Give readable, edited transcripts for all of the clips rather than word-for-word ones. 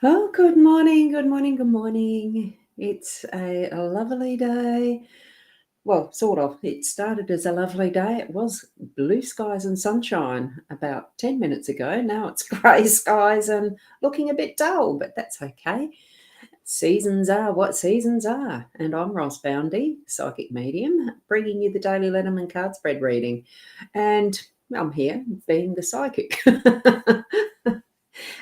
Oh, good morning, good morning, good morning. It's a lovely day. Well, sort of. It started as a lovely day. It was blue skies and sunshine about 10 minutes ago. Now it's grey skies and looking a bit dull, but that's okay. Seasons are what seasons are. And I'm Boundy, psychic medium, bringing you the daily Lenormand card spread reading. And I'm here being the psychic.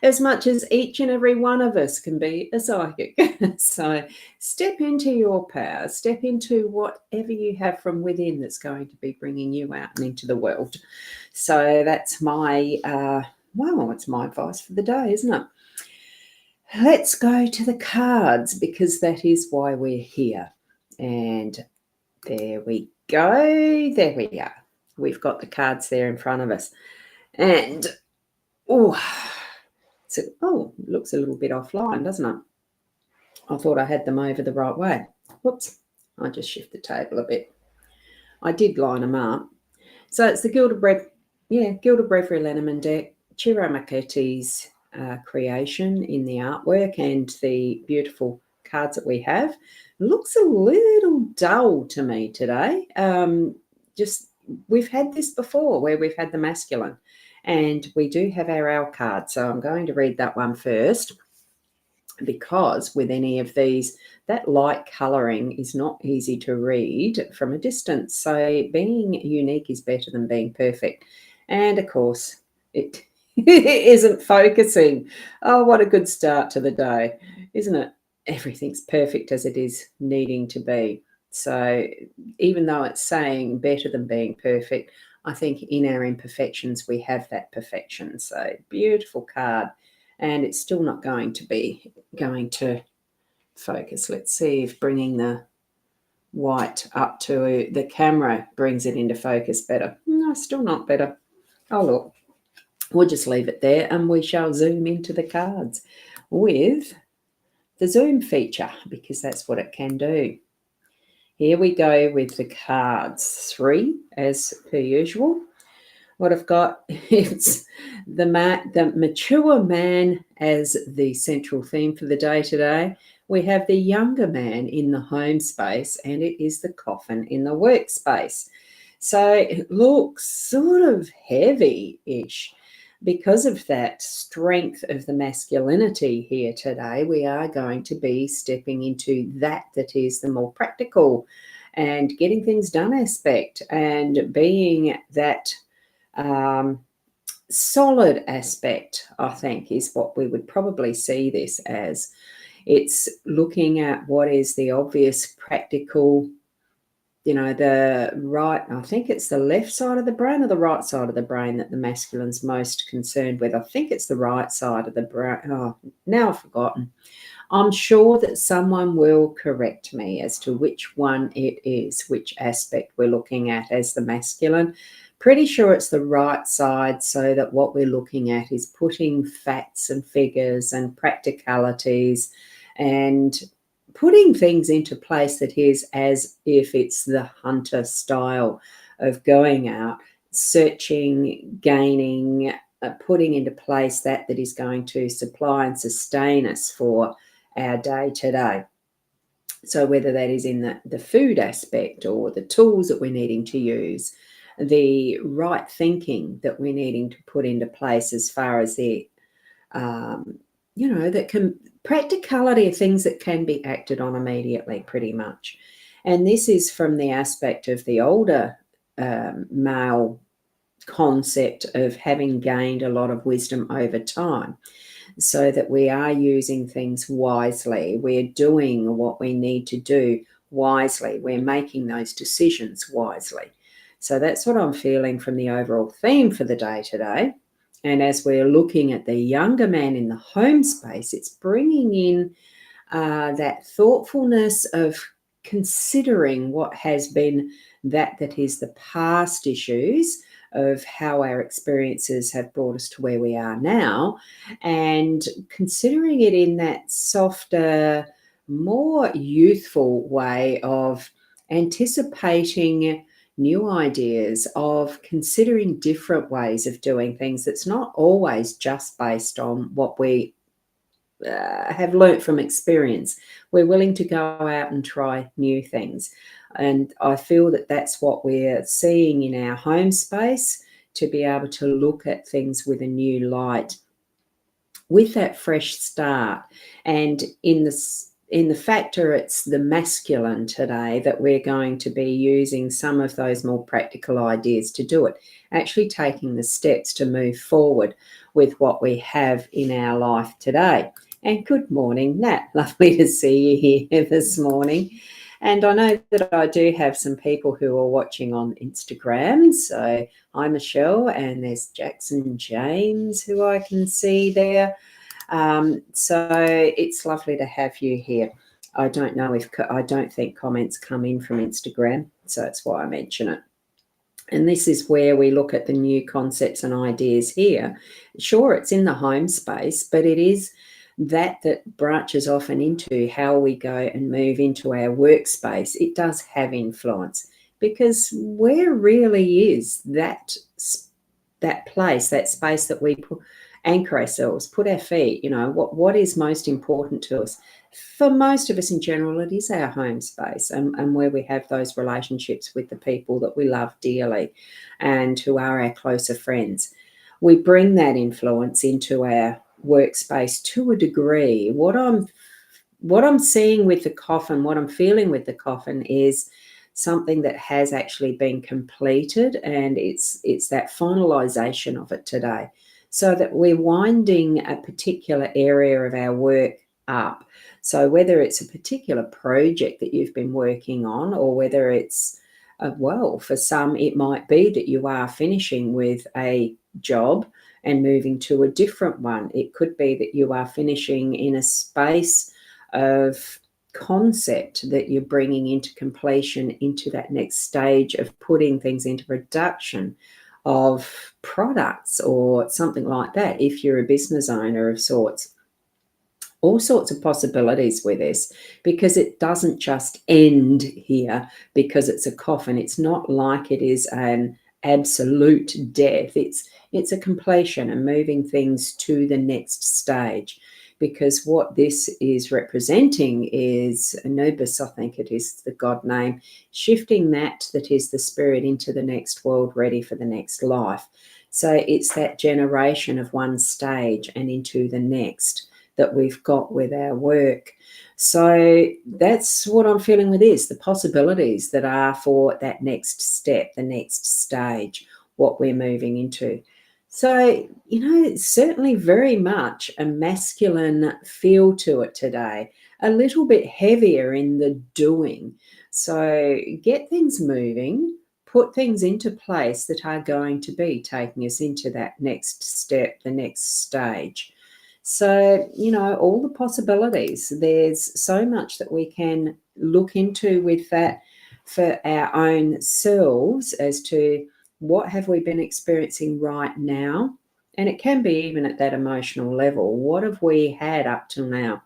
As much as each and every one of us can be a psychic. So step into your power, step into whatever you have from within that's going to be bringing you out and into the world. So that's my, it's my advice for the day, isn't it? Let's go to the cards because that is why we're here. And there we go. There we are. We've got the cards there in front of us. And, it looks a little bit offline, doesn't it? I thought I had them over the right way. Whoops, I just shift the table a bit. I did line them up. So it's the Gilded Breviary Lenormand deck, Chiro Marchetti's creation in the artwork and the beautiful cards that we have. Looks a little dull to me today. We've had this before where we've had the masculine. And we do have our L card, so I'm going to read that one first because with any of these, that light colouring is not easy to read from a distance. So being unique is better than being perfect. And of course, it isn't focusing. Oh, what a good start to the day, isn't it? Everything's perfect as it is needing to be. So even though it's saying better than being perfect, I think in our imperfections, we have that perfection. So beautiful card. And it's still not going to focus. Let's see if bringing the white up to the camera brings it into focus better. No, still not better. Oh, look, we'll just leave it there and we shall zoom into the cards with the zoom feature because that's what it can do. Here we go with the cards. 3, as per usual. What I've got is the mature man as the central theme for the day today. We have the younger man in the home space, and it is the coffin in the workspace. So it looks sort of heavy-ish. Because of that strength of the masculinity here today, we are going to be stepping into that is the more practical and getting things done aspect and being that solid aspect, I think, is what we would probably see this as. It's looking at what is the obvious practical, I think it's the left side of the brain or the right side of the brain that the masculine's most concerned with. I think it's the right side of the brain. Oh, now I've forgotten. I'm sure that someone will correct me as to which one it is, which aspect we're looking at as the masculine. Pretty sure it's the right side, so that what we're looking at is putting facts and figures and practicalities and putting things into place that is as if it's the hunter style of going out, searching, gaining, putting into place that is going to supply and sustain us for our day today. So whether that is in the food aspect or the tools that we're needing to use, the right thinking that we're needing to put into place as far as the, practicality of things that can be acted on immediately pretty much. And this is from the aspect of the older male concept of having gained a lot of wisdom over time, so that we are using things wisely. We're doing what we need to do wisely. We're making those decisions wisely. So that's what I'm feeling from the overall theme for the day today. And as we're looking at the younger man in the home space, it's bringing in that thoughtfulness of considering what has been that is the past issues of how our experiences have brought us to where we are now, and considering it in that softer, more youthful way of anticipating new ideas, of considering different ways of doing things that's not always just based on what we have learnt from experience. We're willing to go out and try new things. And I feel that that's what we're seeing in our home space, to be able to look at things with a new light, with that fresh start. And in the factor, it's the masculine today that we're going to be using some of those more practical ideas to do it, actually taking the steps to move forward with what we have in our life today. And good morning, Nat. Lovely to see you here this morning. And I know that I do have some people who are watching on Instagram. So hi, Michelle, and there's Jackson James, who I can see there. So it's lovely to have you here. I don't think comments come in from Instagram, so that's why I mention it. And this is where we look at the new concepts and ideas here. Sure, it's in the home space, but it is that branches often into how we go and move into our workspace. It does have influence, because where really is that place, that space that we anchor ourselves, put our feet, what is most important to us. For most of us in general, it is our home space, and where we have those relationships with the people that we love dearly and who are our closer friends. We bring that influence into our workspace to a degree. What I'm seeing with the coffin, what I'm feeling with the coffin, is something that has actually been completed, and it's that finalization of it today, so that we're winding a particular area of our work up. So whether it's a particular project that you've been working on, or whether it's for some it might be that you are finishing with a job and moving to a different one. It could be that you are finishing in a space of concept that you're bringing into completion, into that next stage of putting things into production of products or something like that, if you're a business owner of sorts. All sorts of possibilities with this, because it doesn't just end here because it's a coffin. It's not like it is an absolute death. It's a completion and moving things to the next stage, because what this is representing is Anubis, I think it is the god name, shifting that is the spirit into the next world, ready for the next life. So it's that generation of one stage and into the next that we've got with our work. So that's what I'm feeling with this, the possibilities that are for that next step, the next stage, what we're moving into. So, it's certainly very much a masculine feel to it today, a little bit heavier in the doing. So get things moving, put things into place that are going to be taking us into that next step, the next stage. So, all the possibilities. There's so much that we can look into with that for our own selves, as to what have we been experiencing right now. And it can be even at that emotional level. What have we had up till now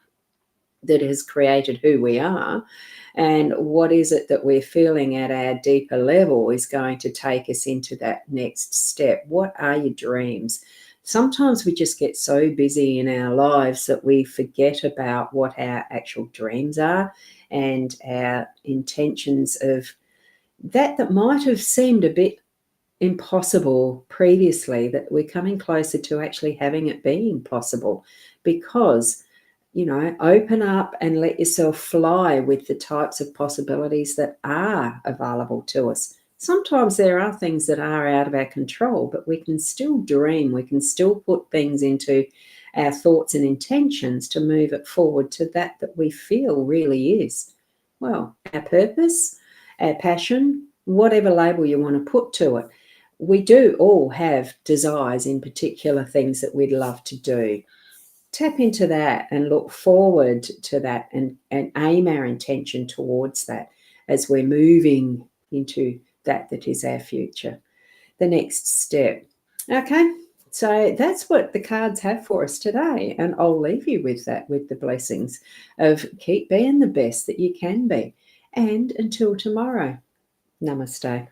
that has created who we are? And what is it that we're feeling at our deeper level is going to take us into that next step? What are your dreams? Sometimes we just get so busy in our lives that we forget about what our actual dreams are and our intentions of that might have seemed a bit impossible previously, that we're coming closer to actually having it being possible. Because, open up and let yourself fly with the types of possibilities that are available to us. Sometimes there are things that are out of our control, but we can still dream. We can still put things into our thoughts and intentions to move it forward to that we feel really is, our purpose, our passion, whatever label you want to put to it. We do all have desires in particular things that we'd love to do. Tap into that and look forward to that, and aim our intention towards that as we're moving into that is our future, the next step. Okay, so that's what the cards have for us today, and I'll leave you with that, with the blessings of keep being the best that you can be. And until tomorrow, namaste.